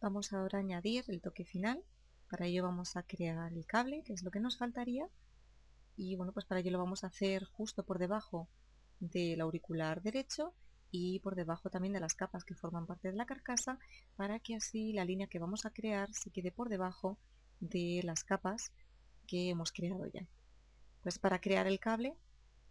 Vamos ahora a añadir el toque final. Para ello vamos a crear el cable, que es lo que nos faltaría. Y bueno, pues para ello lo vamos a hacer justo por debajo del auricular derecho y por debajo también de las capas que forman parte de la carcasa, para que así la línea que vamos a crear se quede por debajo de las capas que hemos creado ya. Pues para crear el cable,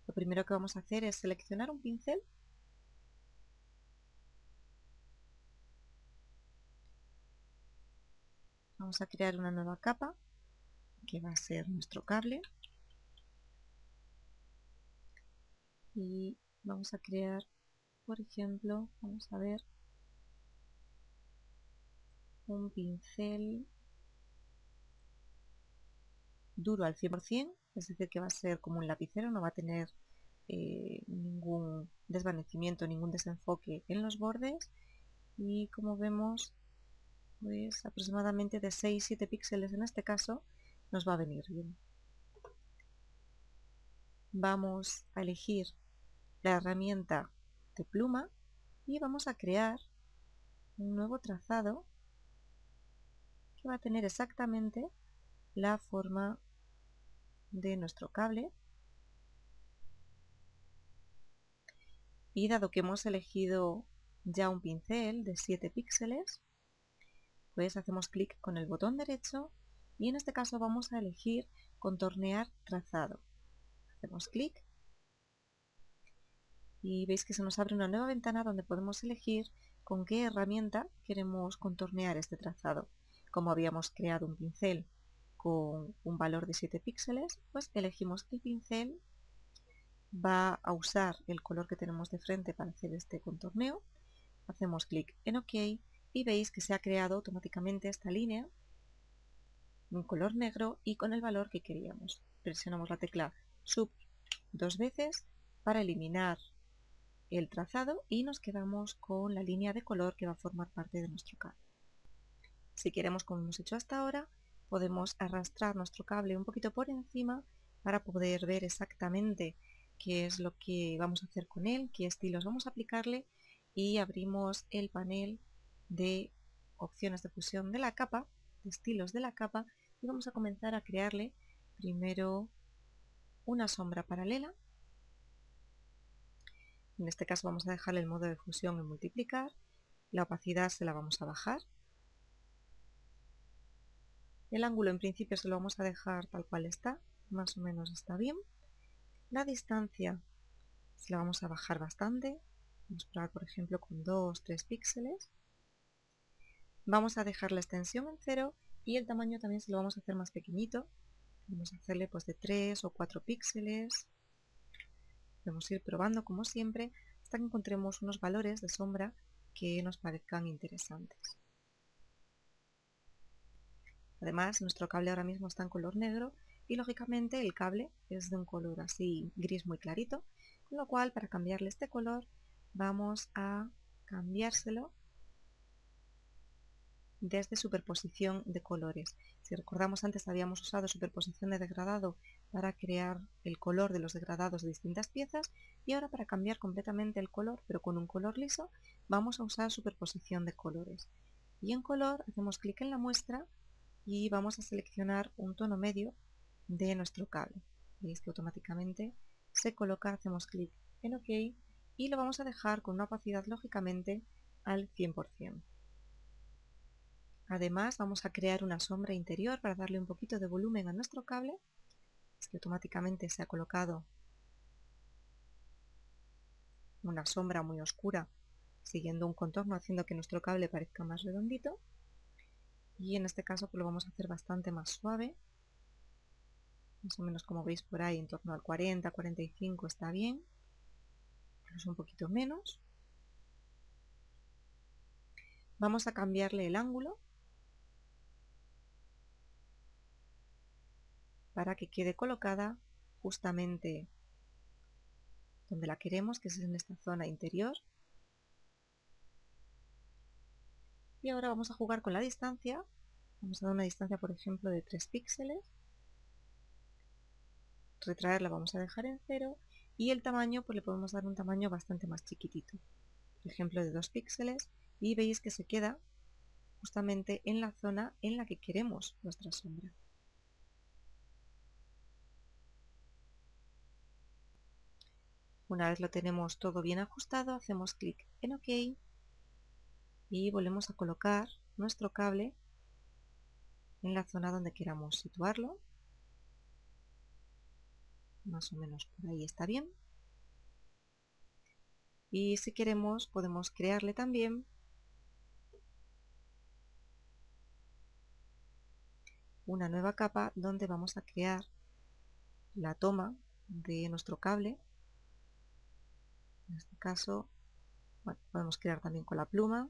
lo primero que vamos a hacer es seleccionar un pincel. Vamos a crear una nueva capa, que va a ser nuestro cable. Y vamos a crear, por ejemplo, vamos a ver, un pincel duro al 100%, es decir, que va a ser como un lapicero, no va a tener ningún desvanecimiento, ningún desenfoque en los bordes. Y como vemos, pues aproximadamente de 6-7 píxeles en este caso nos va a venir bien. Vamos a elegir la herramienta de pluma y vamos a crear un nuevo trazado que va a tener exactamente la forma de nuestro cable. Y dado que hemos elegido ya un pincel de 7 píxeles, pues hacemos clic con el botón derecho y en este caso vamos a elegir contornear trazado. Hacemos clic y veis que se nos abre una nueva ventana donde podemos elegir con qué herramienta queremos contornear este trazado. Como habíamos creado un pincel con un valor de 7 píxeles, pues elegimos el pincel, va a usar el color que tenemos de frente para hacer este contorneo. Hacemos clic en OK y veis que se ha creado automáticamente esta línea en color negro y con el valor que queríamos. Presionamos la tecla Sub 2 veces para eliminar el trazado y nos quedamos con la línea de color que va a formar parte de nuestro cable. Si queremos, como hemos hecho hasta ahora, podemos arrastrar nuestro cable un poquito por encima para poder ver exactamente qué es lo que vamos a hacer con él, qué estilos vamos a aplicarle, y abrimos el panel de opciones de fusión de la capa, de estilos de la capa, y vamos a comenzar a crearle primero una sombra paralela. En este caso vamos a dejarle el modo de fusión en multiplicar, la opacidad se la vamos a bajar, el ángulo en principio se lo vamos a dejar tal cual está, más o menos está bien, la distancia se la vamos a bajar bastante, vamos a probar por ejemplo con 2-3 píxeles, vamos a dejar la extensión en 0 y el tamaño también se lo vamos a hacer más pequeñito, vamos a hacerle pues de 3 o 4 píxeles. Podemos ir probando como siempre hasta que encontremos unos valores de sombra que nos parezcan interesantes. Además, nuestro cable ahora mismo está en color negro y lógicamente el cable es de un color así gris muy clarito, con lo cual para cambiarle este color vamos a cambiárselo desde superposición de colores. Si recordamos, antes habíamos usado superposición de degradado para crear el color de los degradados de distintas piezas, y ahora para cambiar completamente el color pero con un color liso vamos a usar superposición de colores. Y en color hacemos clic en la muestra y vamos a seleccionar un tono medio de nuestro cable. Veis que automáticamente se coloca, hacemos clic en OK y lo vamos a dejar con una opacidad lógicamente al 100%. Además vamos a crear una sombra interior para darle un poquito de volumen a nuestro cable. Es que automáticamente se ha colocado una sombra muy oscura siguiendo un contorno, haciendo que nuestro cable parezca más redondito. Y en este caso pues lo vamos a hacer bastante más suave, más o menos como veis por ahí en torno al 40-45 está bien, incluso un poquito menos. Vamos a cambiarle el ángulo para que quede colocada justamente donde la queremos, que es en esta zona interior. Y ahora vamos a jugar con la distancia. Vamos a dar una distancia, por ejemplo, de 3 píxeles. Retraerla vamos a dejar en 0 y el tamaño pues le podemos dar un tamaño bastante más chiquitito, por ejemplo de 2 píxeles, y veis que se queda justamente en la zona en la que queremos nuestra sombra. Una vez lo tenemos todo bien ajustado, hacemos clic en OK y volvemos a colocar nuestro cable en la zona donde queramos situarlo. Más o menos por ahí está bien. Y si queremos podemos crearle también una nueva capa donde vamos a crear la toma de nuestro cable. En este caso, bueno, podemos crear también con la pluma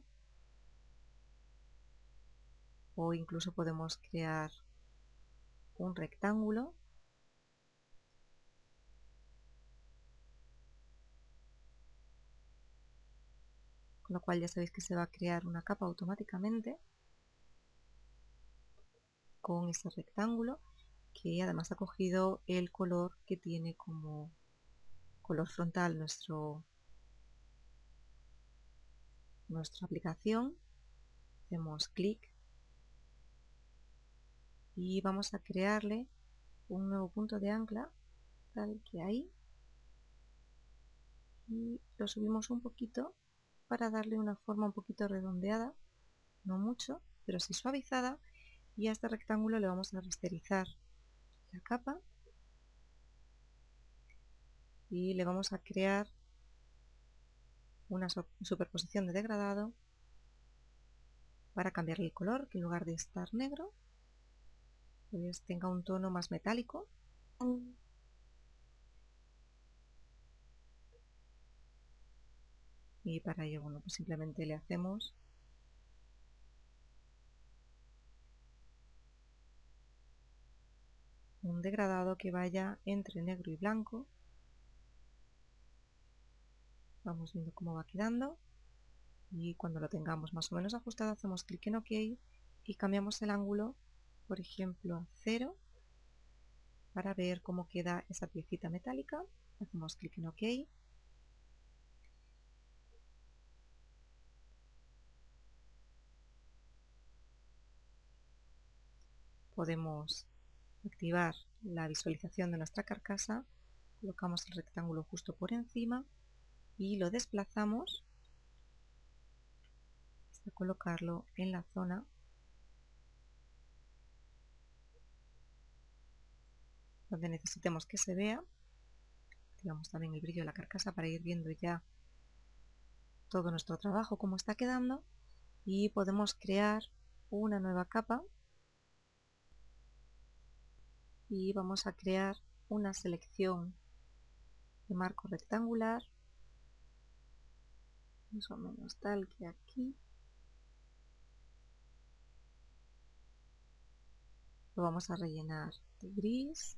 o incluso podemos crear un rectángulo. Con lo cual ya sabéis que se va a crear una capa automáticamente con ese rectángulo que además ha cogido el color que tiene como color frontal nuestra aplicación. Hacemos clic y vamos a crearle un nuevo punto de ancla tal que ahí, y lo subimos un poquito para darle una forma un poquito redondeada, no mucho, pero sí suavizada, y a este rectángulo le vamos a rasterizar la capa y le vamos a crear una superposición de degradado para cambiarle el color, que en lugar de estar negro pues tenga un tono más metálico. Y para ello, bueno, pues simplemente le hacemos un degradado que vaya entre negro y blanco. Vamos viendo cómo va quedando y cuando lo tengamos más o menos ajustado hacemos clic en OK y cambiamos el ángulo, por ejemplo a 0, para ver cómo queda esa piecita metálica. Hacemos clic en OK. Podemos activar la visualización de nuestra carcasa, colocamos el rectángulo justo por encima y lo desplazamos hasta colocarlo en la zona donde necesitemos que se vea. Activamos también el brillo de la carcasa para ir viendo ya todo nuestro trabajo, cómo está quedando, y podemos crear una nueva capa y vamos a crear una selección de marco rectangular, más o menos tal que aquí. Lo vamos a rellenar de gris.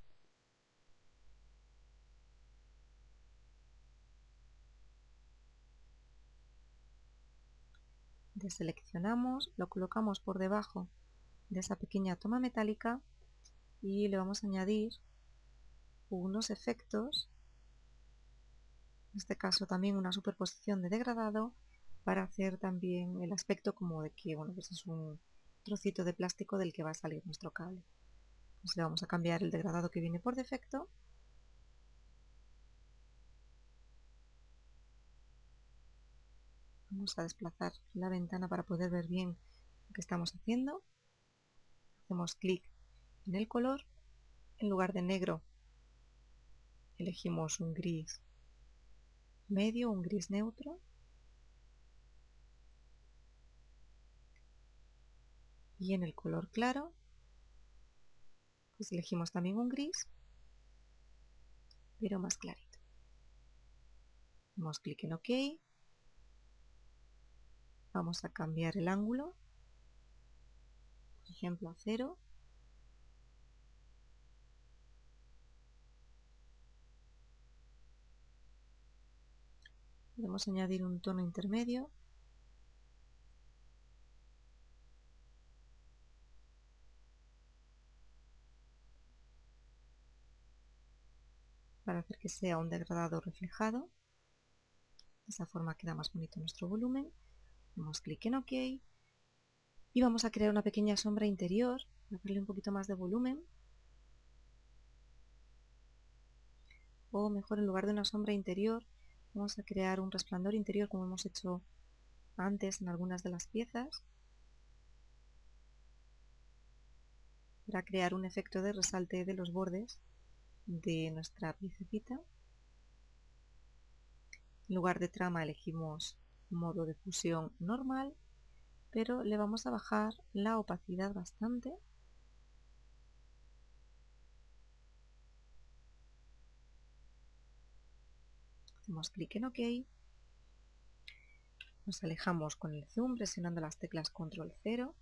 Deseleccionamos, lo colocamos por debajo de esa pequeña toma metálica y le vamos a añadir unos efectos, en este caso también una superposición de degradado, para hacer también el aspecto como de que, bueno, pues es un trocito de plástico del que va a salir nuestro cable. Pues le vamos a cambiar el degradado que viene por defecto. Vamos a desplazar la ventana para poder ver bien lo que estamos haciendo. Hacemos clic en el color. En lugar de negro elegimos un gris medio, un gris neutro. Y en el color claro pues elegimos también un gris, pero más clarito. Hacemos clic en OK. Vamos a cambiar el ángulo, por ejemplo a 0. Podemos añadir un tono intermedio. Para hacer que sea un degradado reflejado. De esa forma queda más bonito nuestro volumen. Hacemos clic en OK Y vamos a crear una pequeña sombra interior, darle un poquito más de volumen. O mejor, en lugar de una sombra interior, vamos a crear un resplandor interior como hemos hecho antes en algunas de las piezas, para crear un efecto de resalte de los bordes de nuestra piececita. En lugar de trama elegimos modo de fusión normal, pero le vamos a bajar la opacidad bastante. Hacemos clic en OK. Nos alejamos con el zoom presionando las teclas control 0.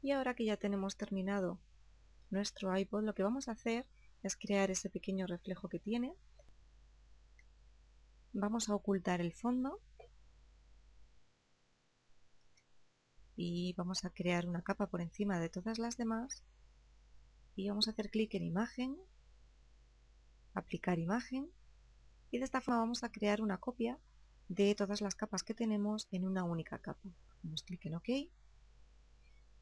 Y ahora que ya tenemos terminado nuestro iPod, lo que vamos a hacer es crear ese pequeño reflejo que tiene. Vamos a ocultar el fondo y vamos a crear una capa por encima de todas las demás y vamos a hacer clic en imagen, aplicar imagen, y de esta forma vamos a crear una copia de todas las capas que tenemos en una única capa. Hacemos clic en OK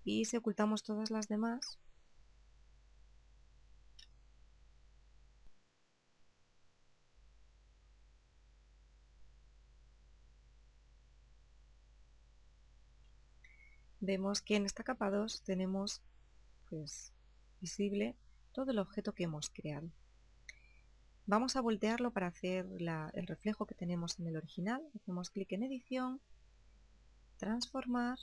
y si ocultamos todas las demás, vemos que en esta capa 2 tenemos visible todo el objeto que hemos creado. Vamos a voltearlo para hacer el reflejo que tenemos en el original. Hacemos clic en edición, transformar,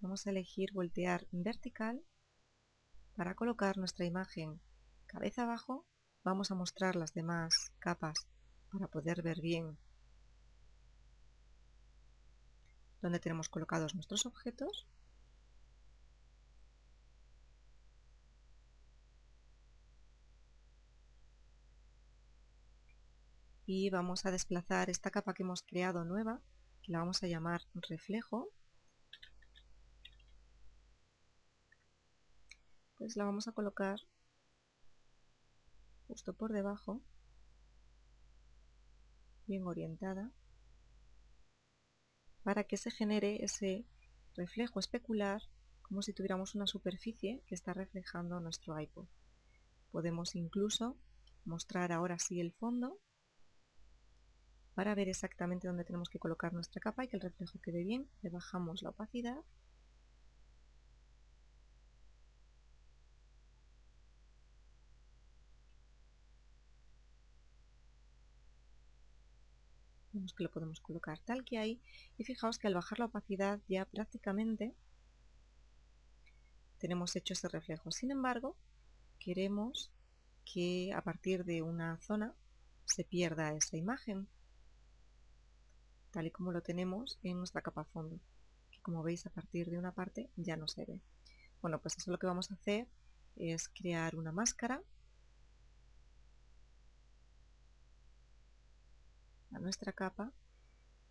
vamos a elegir voltear vertical para colocar nuestra imagen cabeza abajo. Vamos a mostrar las demás capas para poder ver bien dónde tenemos colocados nuestros objetos. Y vamos a desplazar esta capa que hemos creado nueva, que la vamos a llamar reflejo. Pues la vamos a colocar justo por debajo, bien orientada, para que se genere ese reflejo especular como si tuviéramos una superficie que está reflejando nuestro iPod. Podemos incluso mostrar ahora sí el fondo para ver exactamente dónde tenemos que colocar nuestra capa y que el reflejo quede bien. Le bajamos la opacidad vemos que lo podemos colocar tal que hay, y fijaos que al bajar la opacidad ya prácticamente tenemos hecho ese reflejo. Sin embargo, queremos que a partir de una zona se pierda esa imagen, tal y como lo tenemos en nuestra capa fondo, que como veis a partir de una parte ya no se ve. Bueno, pues eso lo que vamos a hacer es crear una máscara a nuestra capa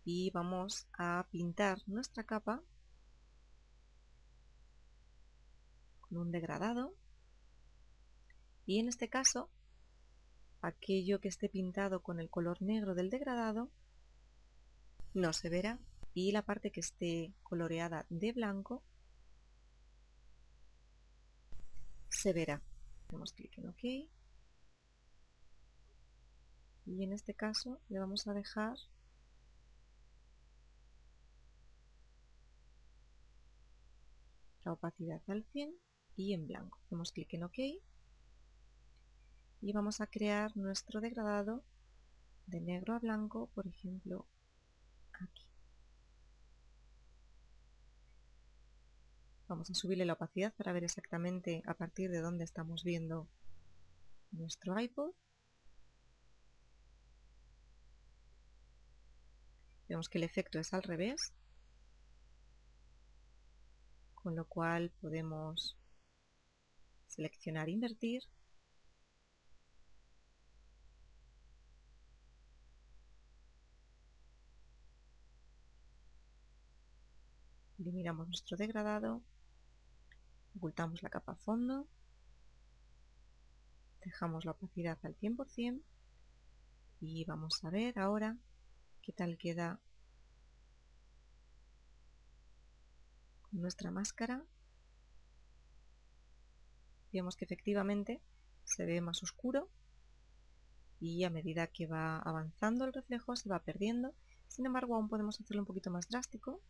y vamos a pintar nuestra capa con un degradado, y en este caso aquello que esté pintado con el color negro del degradado no se verá, y la parte que esté coloreada de blanco se verá. Hacemos clic en OK y en este caso le vamos a dejar la opacidad al 100 y en blanco. Hacemos clic en OK y vamos a crear nuestro degradado de negro a blanco, por ejemplo aquí. Vamos a subirle la opacidad para ver exactamente a partir de dónde estamos viendo nuestro iPod. Vemos que el efecto es al revés, con lo cual podemos seleccionar invertir eliminamos nuestro degradado, ocultamos la capa fondo, dejamos la opacidad al 100% y vamos a ver ahora qué tal queda con nuestra máscara. Vemos que efectivamente se ve más oscuro y a medida que va avanzando el reflejo se va perdiendo. Sin embargo, aún podemos hacerlo un poquito más drástico,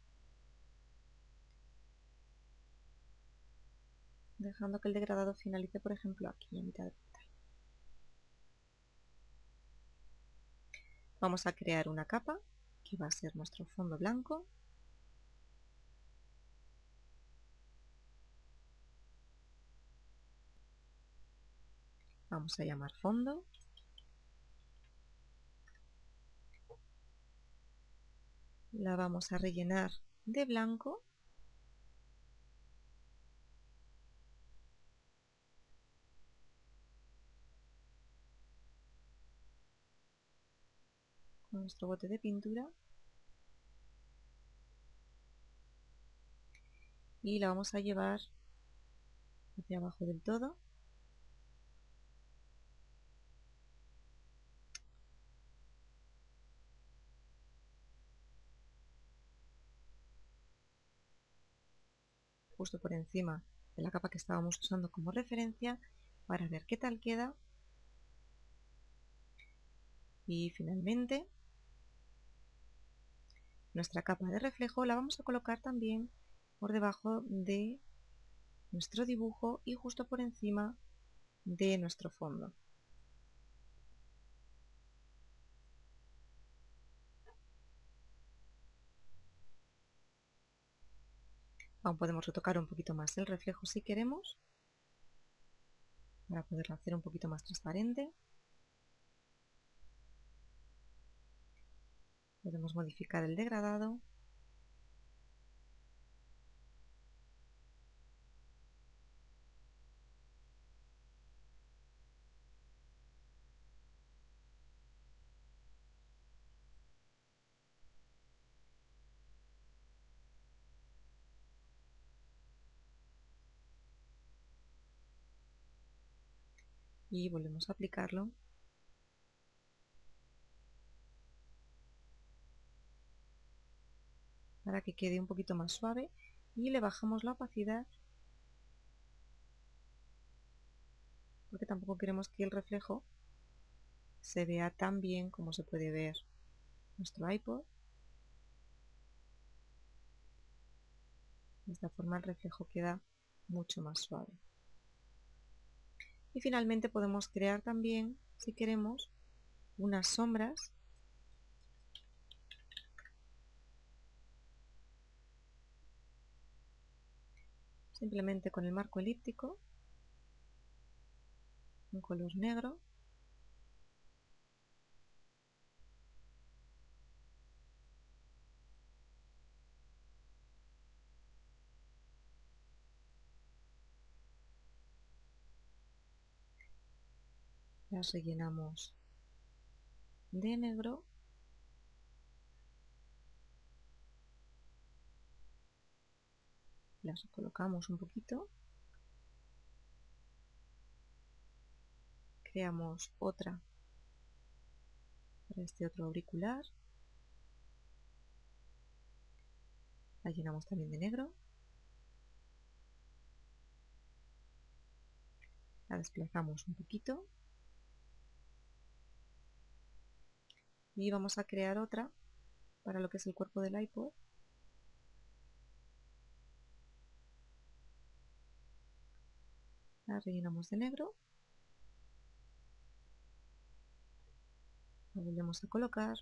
dejando que el degradado finalice, por ejemplo, aquí a mitad de pantalla. Vamos a crear una capa que va a ser nuestro fondo blanco. Vamos a llamar fondo. La vamos a rellenar de blanco. Con nuestro bote de pintura. Y la vamos a llevar hacia abajo del todo. Justo por encima de la capa que estábamos usando como referencia para ver qué tal queda. Y finalmente nuestra capa de reflejo la vamos a colocar también por debajo de nuestro dibujo y justo por encima de nuestro fondo. Aún podemos retocar un poquito más el reflejo si queremos, para poderlo hacer un poquito más transparente. Podemos modificar el degradado. Y volvemos a aplicarlo. Para que quede un poquito más suave y le bajamos la opacidad porque tampoco queremos que el reflejo se vea tan bien como se puede ver nuestro iPod. De esta forma el reflejo queda mucho más suave. Y finalmente podemos crear también, si queremos, unas sombras simplemente con el marco elíptico, un color negro. Las rellenamos de negro. Las colocamos un poquito. Creamos otra para este otro auricular. La llenamos también de negro. La desplazamos un poquito. Y vamos a crear otra para lo que es el cuerpo del iPod. La rellenamos de negro. La volvemos a colocar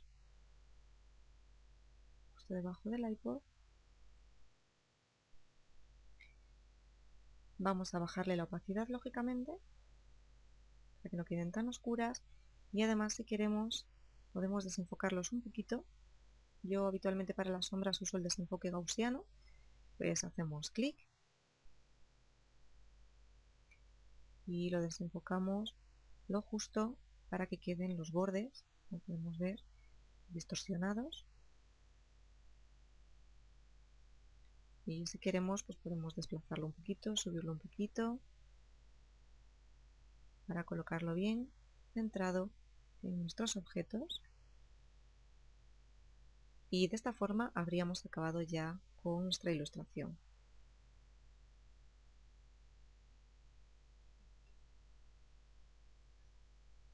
justo debajo del iPod. Vamos a bajarle la opacidad, lógicamente, para que no queden tan oscuras. Y además, si queremos, podemos desenfocarlos un poquito. Yo habitualmente para las sombras uso el desenfoque gaussiano. Pues hacemos clic y lo desenfocamos lo justo para que queden los bordes, como podemos ver, distorsionados. Y si queremos, pues podemos desplazarlo un poquito, subirlo un poquito, para colocarlo bien centrado en nuestros objetos. Y de esta forma habríamos acabado ya con nuestra ilustración.